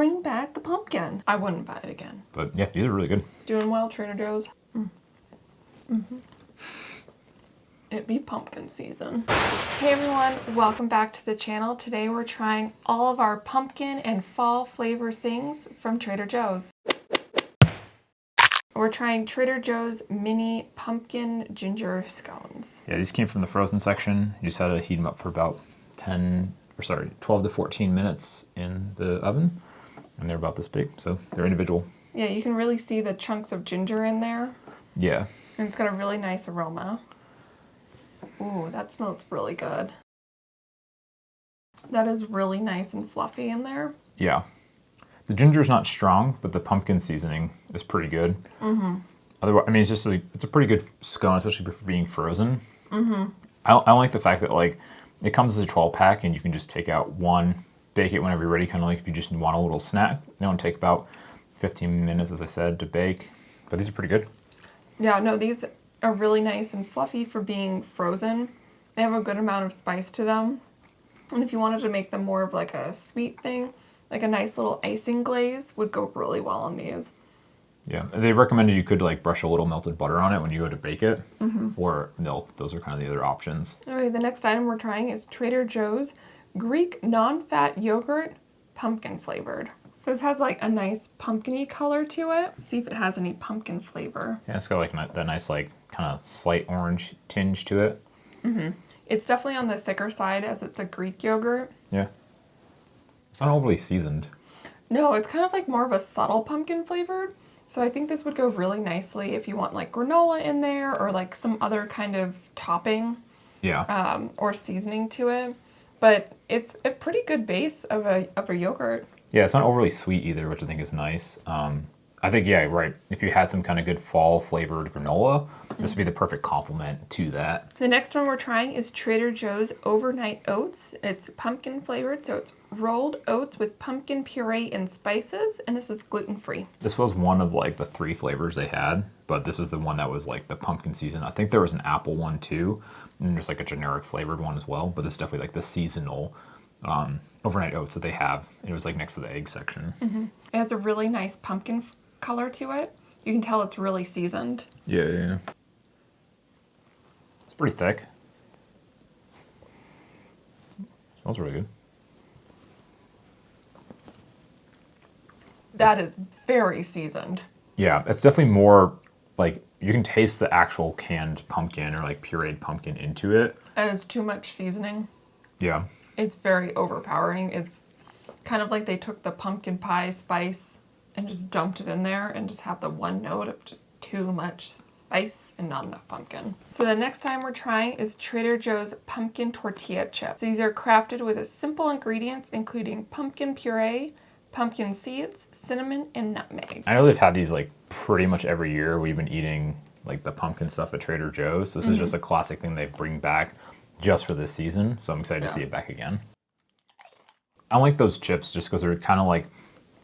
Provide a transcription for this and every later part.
Bring back the pumpkin. I wouldn't buy it again. But yeah, these are really good. Doing well, Trader Joe's. It be pumpkin season. Hey everyone, welcome back to the channel. Today we're trying all of our pumpkin and fall flavor things from Trader Joe's. We're trying Trader Joe's Mini Pumpkin Ginger Scones. Yeah, these came from the frozen section. You just had to heat them up for about 12 to 14 minutes in the oven. And they're about this big, so they're individual. Yeah, you can really see the chunks of ginger in there. Yeah. And it's got a really nice aroma. Ooh, that smells really good. That is really nice and fluffy in there. Yeah. The ginger's not strong, but the pumpkin seasoning is pretty good. Otherwise, I mean, it's a pretty good scone, especially for being frozen. I don't like the fact that like it comes as a 12-pack and you can just take out one, bake it whenever you're ready, kind of like if you just want a little snack. They don't take about 15 minutes, as I said, to bake, but these are pretty good. Yeah, no, these are really nice and fluffy for being frozen. They have a good amount of spice to them. And if you wanted to make them more of like a sweet thing, like a nice little icing glaze would go really well on these. Yeah, they recommended you could like brush a little melted butter on it when you go to bake it, or milk. Those are kind of the other options. Okay, the next item we're trying is Trader Joe's Greek non-fat yogurt, pumpkin flavored. So this has like a nice pumpkin-y color to it. See if it has any pumpkin flavor. Yeah, it's got like that nice like kind of slight orange tinge to it. It's definitely on the thicker side as it's a Greek yogurt. Yeah. It's not overly seasoned. No, it's kind of like more of a subtle pumpkin flavored. So I think this would go really nicely if you want like granola in there or like some other kind of topping. Yeah. Or seasoning to it. But it's a pretty good base of a yogurt. Yeah, it's not overly sweet either, which I think is nice. I think, yeah, right. If you had some kind of good fall flavored granola, this would be the perfect complement to that. The next one we're trying is Trader Joe's Overnight Oats. It's pumpkin flavored, so it's rolled oats with pumpkin puree and spices, and this is gluten-free. This was one of like the 3 flavors they had, but this was the one that was like the pumpkin season. I think there was an apple one too, and there's like a generic flavored one as well, but this is definitely like the seasonal overnight oats that they have. It was like next to the egg section. It has a really nice pumpkin color to it. You can tell it's really seasoned. Yeah. It's pretty thick. Smells really good. That is very seasoned. Yeah, it's definitely more like you can taste the actual canned pumpkin or like pureed pumpkin into it. And it's too much seasoning. Yeah. It's very overpowering. It's kind of like they took the pumpkin pie spice and just dumped it in there and just have the one note of just too much spice and not enough pumpkin. So the next time we're trying is Trader Joe's Pumpkin Tortilla Chips. These are crafted with simple ingredients including pumpkin puree, pumpkin seeds, cinnamon, and nutmeg. I know they've had these like pretty much every year. We've been eating like the pumpkin stuff at Trader Joe's. So this is just a classic thing they bring back just for this season. So I'm excited to see it back again. I like those chips just because they're kind of like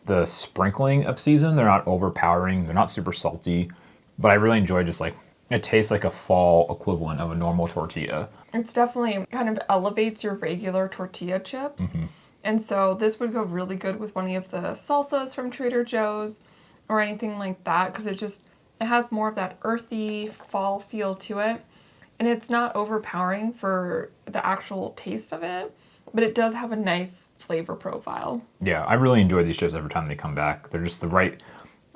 the sprinkling of season. They're not overpowering. They're not super salty, but I really enjoy just like, it tastes like a fall equivalent of a normal tortilla. It's definitely kind of elevates your regular tortilla chips. And so this would go really good with one of the salsas from Trader Joe's or anything like that because it has more of that earthy fall feel to it. And it's not overpowering for the actual taste of it, but it does have a nice flavor profile. Yeah, I really enjoy these chips every time they come back. They're just the right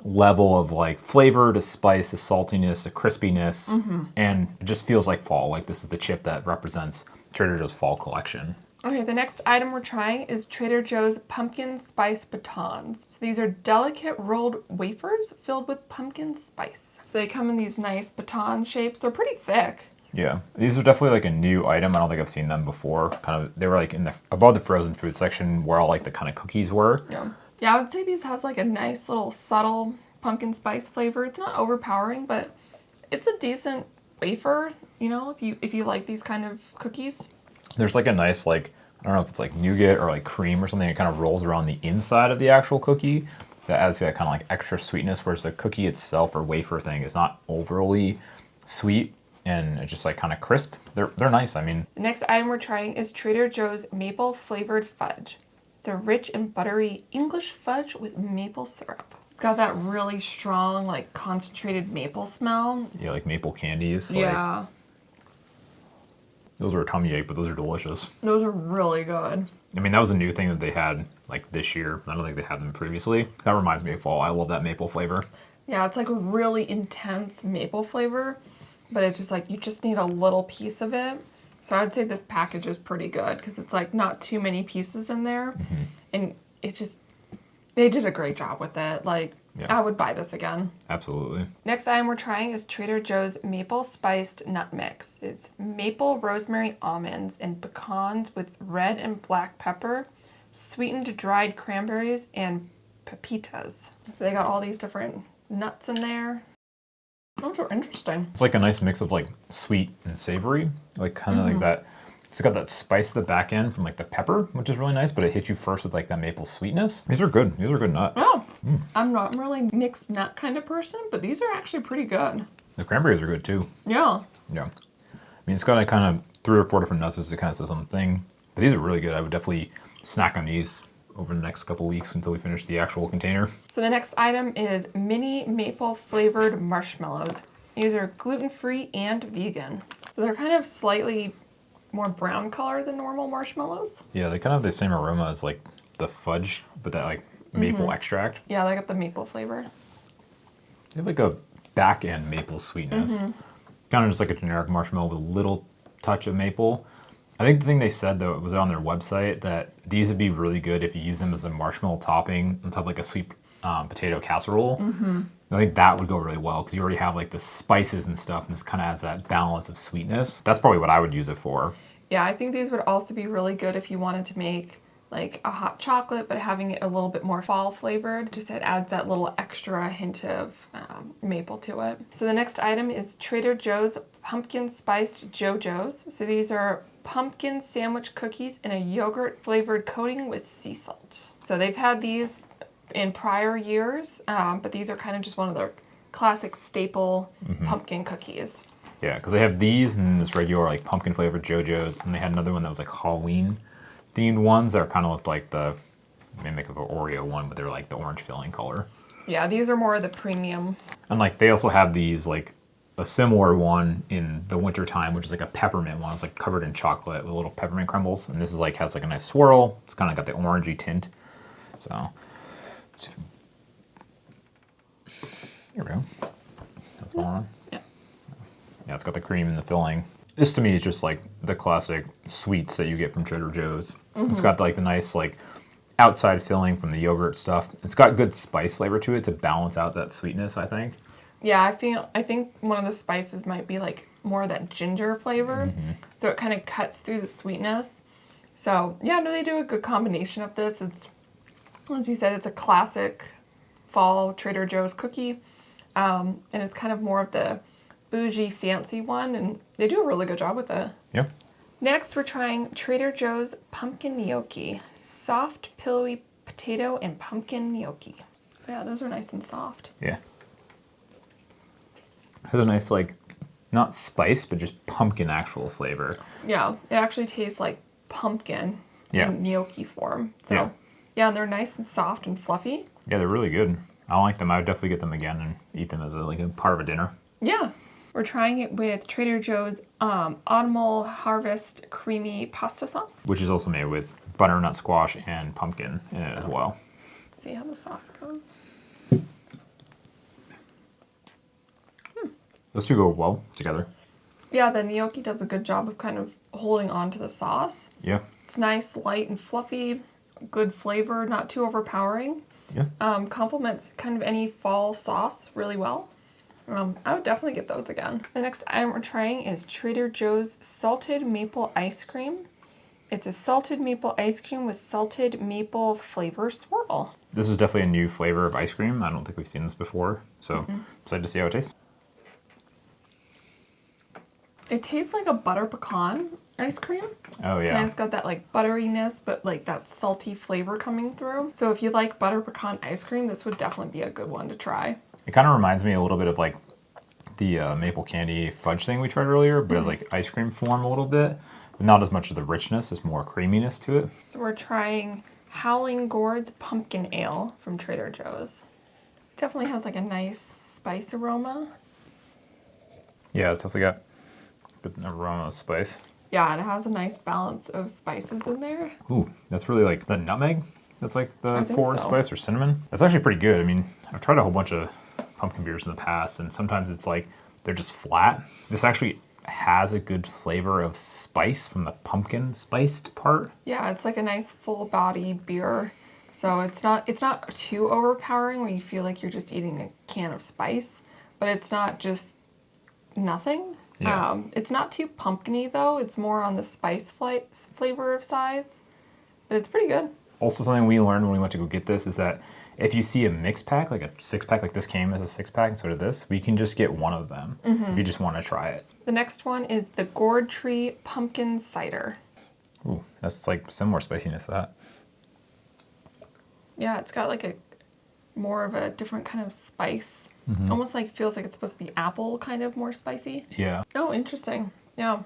level of like flavor to spice, the saltiness, the crispiness, and it just feels like fall. Like this is the chip that represents Trader Joe's fall collection. Okay, the next item we're trying is Trader Joe's Pumpkin Spice Batons. So these are delicate rolled wafers filled with pumpkin spice. So they come in these nice baton shapes. They're pretty thick. Yeah, these are definitely like a new item. I don't think I've seen them before. They were like above the frozen food section where all like the kind of cookies were. Yeah, I would say these has like a nice little subtle pumpkin spice flavor. It's not overpowering, but it's a decent wafer, you know, if you like these kind of cookies. There's like a nice like, I don't know if it's like nougat or like cream or something that kind of rolls around the inside of the actual cookie that adds that kind of like extra sweetness, whereas the cookie itself or wafer thing is not overly sweet. And it's just like kind of crisp. They're nice. I mean, the next item we're trying is Trader Joe's maple flavored fudge. It's a rich and buttery English fudge with maple syrup. It's got that really strong, like concentrated maple smell. Yeah, like maple candies. Yeah. Like, those are a tummy ache, but those are delicious. Those are really good. I mean, that was a new thing that they had like this year. I don't think they had them previously. That reminds me of fall. I love that maple flavor. Yeah, it's like a really intense maple flavor, but it's just like you just need a little piece of it. So I'd say this package is pretty good because it's like not too many pieces in there. And it's just, they did a great job with it. Like, Yeah. I would buy this again. Absolutely. Next item we're trying is Trader Joe's Maple Spiced Nut Mix. It's maple, rosemary, almonds, and pecans with red and black pepper, sweetened dried cranberries, and pepitas. So they got all these different nuts in there. Those are interesting. It's like a nice mix of like sweet and savory, like kind of like that. It's got that spice at the back end from like the pepper, which is really nice, but it hits you first with like that maple sweetness. These are good. These are good nut. Oh, I'm not really mixed nut kind of person, but these are actually pretty good. The cranberries are good too. Yeah. Yeah. I mean, it's got like kind of 3 or 4 different nuts as it kind of says on the thing, but these are really good. I would definitely snack on these over the next couple weeks until we finish the actual container. So the next item is mini maple flavored marshmallows. These are gluten-free and vegan. So they're kind of slightly more brown color than normal marshmallows. Yeah, they kind of have the same aroma as like the fudge, but that like maple extract. Yeah, they got the maple flavor. They have like a back end maple sweetness. Kind of just like a generic marshmallow with a little touch of maple. I think the thing they said though, it was on their website, that these would be really good if you use them as a marshmallow topping on top of like a sweet potato casserole. I think that would go really well because you already have like the spices and stuff, and this kind of adds that balance of sweetness. That's probably what I would use it for. Yeah, I think these would also be really good if you wanted to make like a hot chocolate, but having it a little bit more fall flavored. Just it adds that little extra hint of maple to it. So the next item is Trader Joe's Pumpkin Spiced JoJo's. So these are pumpkin sandwich cookies in a yogurt flavored coating with sea salt. So they've had these in prior years, but these are kind of just one of their classic staple pumpkin cookies. Yeah, because they have these and this regular like pumpkin flavored JoJo's, and they had another one that was like Halloween themed ones that kind of looked like the mimic of an Oreo one, but they're like the orange filling color. Yeah, these are more of the premium. And like they also have these like a similar one in the winter time, which is like a peppermint one. It's like covered in chocolate with little peppermint crumbles, and this is like has like a nice swirl. It's kind of got the orangey tint. So here we go. That's one. Yeah. Yeah, it's got the cream in the filling. This to me is just like the classic sweets that you get from Trader Joe's. It's got like the nice like outside filling from the yogurt stuff. It's got good spice flavor to it to balance out that sweetness, I think. Yeah, I think one of the spices might be like more of that ginger flavor. So it kind of cuts through the sweetness. So yeah, no, they do a good combination of this. It's, as you said, it's a classic fall Trader Joe's cookie. And it's kind of more of the bougie, fancy one, and they do a really good job with it. Yeah. Next, we're trying Trader Joe's Pumpkin Gnocchi. Soft, pillowy potato and pumpkin gnocchi. Yeah, those are nice and soft. Yeah. Has a nice like, not spice, but just pumpkin actual flavor. Yeah, it actually tastes like pumpkin in gnocchi form. So yeah, and they're nice and soft and fluffy. Yeah, they're really good. I like them. I would definitely get them again and eat them as like a part of a dinner. Yeah. We're trying it with Trader Joe's Autumnal Harvest Creamy Pasta Sauce. Which is also made with butternut squash and pumpkin in it as well. See how the sauce goes. Those two go well together. Yeah, the gnocchi does a good job of kind of holding on to the sauce. Yeah. It's nice, light, and fluffy. Good flavor, not too overpowering. Yeah. Complements kind of any fall sauce really well. I would definitely get those again. The next item we're trying is Trader Joe's Salted Maple Ice Cream. It's a salted maple ice cream with salted maple flavor swirl. This is definitely a new flavor of ice cream. I don't think we've seen this before, so excited to see how it tastes. It tastes like a butter pecan ice cream. Oh yeah. And it's got that like butteriness, but like that salty flavor coming through. So if you like butter pecan ice cream, this would definitely be a good one to try. It kind of reminds me a little bit of like the maple candy fudge thing we tried earlier, but as like ice cream form a little bit. Not as much of the richness, it's more creaminess to it. So we're trying Howling Gourds Pumpkin Ale from Trader Joe's. Definitely has like a nice spice aroma. Yeah, it's definitely got a bit of aroma of spice. Yeah, and it has a nice balance of spices in there. Ooh, that's really like the nutmeg. That's like the forward so. spice or cinnamon. That's actually pretty good. I mean, I've tried a whole bunch of pumpkin beers in the past, and sometimes it's like they're just flat. This actually has a good flavor of spice from the pumpkin spiced part. Yeah, it's like a nice full body beer. So it's not too overpowering where you feel like you're just eating a can of spice, but it's not just nothing. Yeah. It's not too pumpkin-y though. It's more on the spice flavor of sides, but it's pretty good. Also, something we learned when we went to go get this is that if you see a mix pack, like a 6-pack, like this came as a 6-pack, and so did this, we can just get one of them if you just want to try it. The next one is the Gourd Tree Pumpkin Cider. Ooh, that's like similar spiciness to that. Yeah, it's got like a more of a different kind of spice. Almost like feels like it's supposed to be apple kind of more spicy. Yeah. Oh, interesting. Yeah.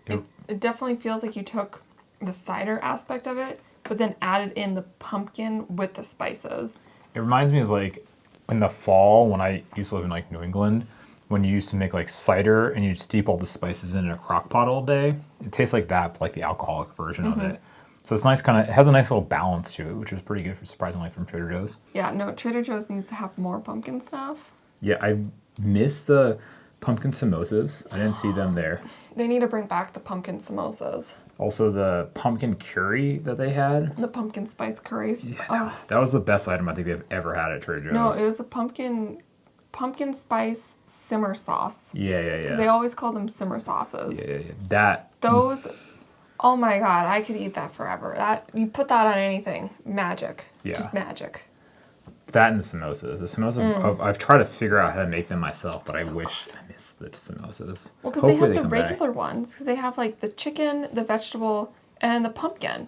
It definitely feels like you took the cider aspect of it, but then added in the pumpkin with the spices. It reminds me of like in the fall when I used to live in like New England, when you used to make like cider and you'd steep all the spices in a crock pot all day. It tastes like that, but like the alcoholic version of it. So it's nice, it has a nice little balance to it, which is pretty good, surprisingly, from Trader Joe's. Yeah, no, Trader Joe's needs to have more pumpkin stuff. Yeah, I miss the pumpkin samosas. I didn't see them there. They need to bring back the pumpkin samosas. Also, the pumpkin curry that they had. The pumpkin spice curries. Yeah, that was the best item I think they've ever had at Trader Joe's. No, it was a pumpkin spice simmer sauce. Yeah. Because they always call them simmer sauces. Yeah. Those, oh my god, I could eat that forever. You put that on anything, magic. Yeah. Just magic. That and the samosas. The samosas, I've tried to figure out how to make them myself, but I wish I missed the samosas. Well, because they have the regular ones. Because they have like the chicken, the vegetable, and the pumpkin.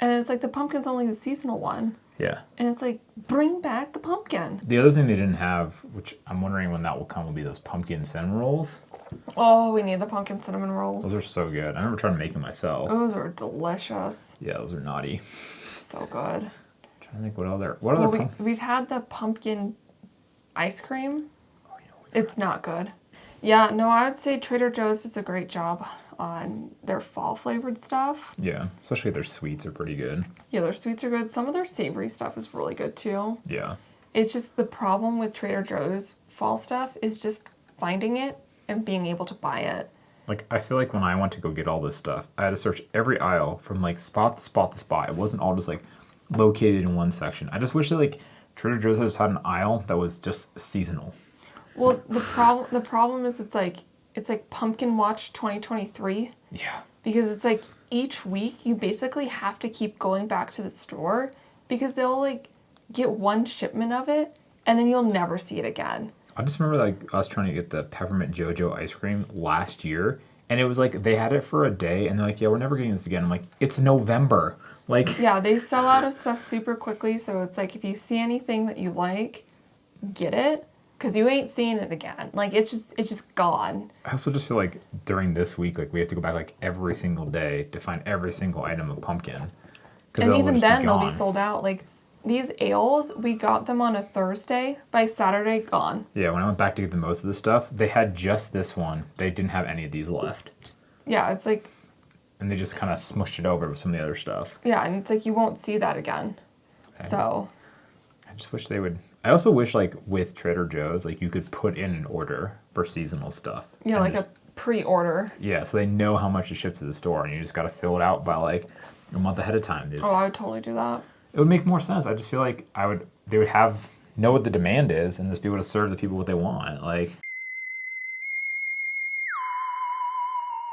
And it's like the pumpkin's only the seasonal one. Yeah. And it's like, bring back the pumpkin. The other thing they didn't have, which I'm wondering when that will come, will be those pumpkin cinnamon rolls. Oh, we need the pumpkin cinnamon rolls. Those are so good. I remember trying to make them myself. Those are delicious. Yeah, those are naughty. So good. I'm trying to think what other. We've had the pumpkin ice cream. It's not good. Yeah, no, I would say Trader Joe's does a great job on their fall flavored stuff. Yeah, especially their sweets are pretty good. Yeah, their sweets are good. Some of their savory stuff is really good too. Yeah. It's just the problem with Trader Joe's fall stuff is just finding it and being able to buy it. Like, I feel like when I went to go get all this stuff, I had to search every aisle from like spot to spot to spot. It wasn't all just like located in one section. I just wish that like Trader Joe's just had an aisle that was just seasonal. Well, the problem is it's like Pumpkin Watch 2023. Yeah. Because it's like each week you basically have to keep going back to the store because they'll like get one shipment of it and then you'll never see it again. I just remember like us trying to get the peppermint JoJo ice cream last year, and it was like they had it for a day and they're like, yeah, we're never getting this again. I'm like, it's November. Like, yeah, they sell out of stuff super quickly, so it's like if you see anything that you like, get it. Because you ain't seeing it again. Like, it's just gone. I also just feel like during this week, like, we have to go back, like, every single day to find every single item of pumpkin. And even then, they'll be sold out. Like, these ales, we got them on a Thursday. By Saturday, gone. Yeah, when I went back to get the most of the stuff, they had just this one. They didn't have any of these left. Yeah, it's like... And they just kind of smushed it over with some of the other stuff. Yeah, and it's like you won't see that again. Okay. So... I just wish they would... I also wish, like, with Trader Joe's, like, you could put in an order for seasonal stuff. Yeah, like a pre-order. Yeah, so they know how much to ship to the store, and you just got to fill it out by, like, a month ahead of time. Oh, I would totally do that. It would make more sense. I just feel like they would know what the demand is, and just be able to serve the people what they want. Like...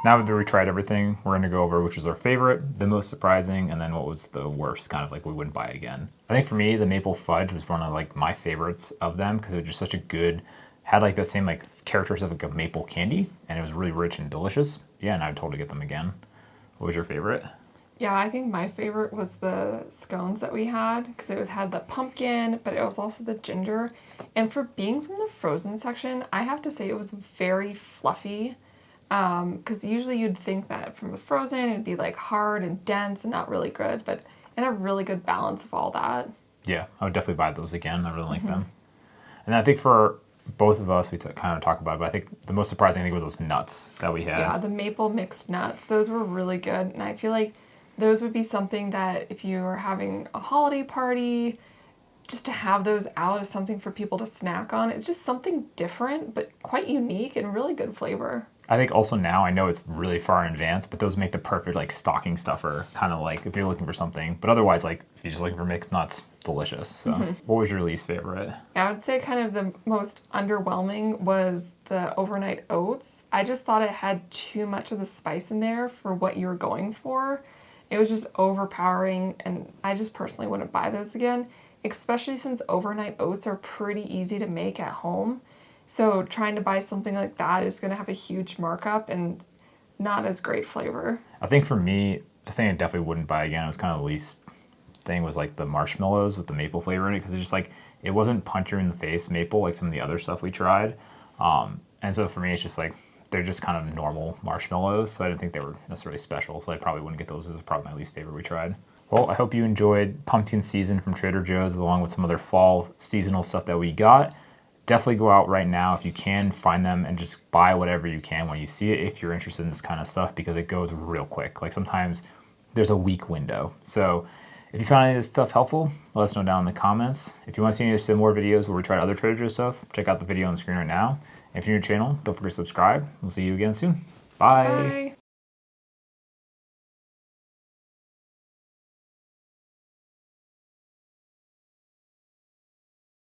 Now that we tried everything, we're going to go over which was our favorite, the most surprising, and then what was the worst, kind of like we wouldn't buy again. I think for me, the maple fudge was one of like my favorites of them because it was just such a good, had like that same like characters of like a maple candy, and it was really rich and delicious. Yeah, and I would totally get them again. What was your favorite? Yeah, I think my favorite was the scones that we had because it had the pumpkin, but it was also the ginger. And for being from the frozen section, I have to say it was very fluffy. Because usually you'd think that from the frozen it'd be like hard and dense and not really good, but and a really good balance of all that. Yeah, I would definitely buy those again. I really like them. And I think for both of us, we kind of talk about it, but I think the most surprising thing were those nuts that we had. Yeah, the maple mixed nuts, those were really good. And I feel like those would be something that if you were having a holiday party, just to have those out as something for people to snack on. It's just something different, but quite unique and really good flavor. I think also now, I know it's really far in advance, but those make the perfect like stocking stuffer, kind of like if you're looking for something. But otherwise, like if you're just looking for mixed nuts, delicious. So what was your least favorite? I would say kind of the most underwhelming was the overnight oats. I just thought it had too much of the spice in there for what you were going for. It was just overpowering, and I just personally wouldn't buy those again, especially since overnight oats are pretty easy to make at home. So trying to buy something like that is going to have a huge markup and not as great flavor. I think for me, the thing I definitely wouldn't buy again, it was kind of the least thing, was like the marshmallows with the maple flavor in it, because it's just like, it wasn't punch you in the face maple like some of the other stuff we tried. And so for me, it's just like, they're just kind of normal marshmallows, so I didn't think they were necessarily special, so I probably wouldn't get those. It was probably my least favorite we tried. Well, I hope you enjoyed pumpkin season from Trader Joe's, along with some other fall seasonal stuff that we got. Definitely go out right now if you can, find them and just buy whatever you can when you see it if you're interested in this kind of stuff, because it goes real quick. Like sometimes there's a week window. So if you found any of this stuff helpful, let us know down in the comments. If you want to see any similar videos where we try other Trader Joe's stuff, check out the video on the screen right now. If you're new to the channel, don't forget to subscribe. We'll see you again soon. Bye. Bye.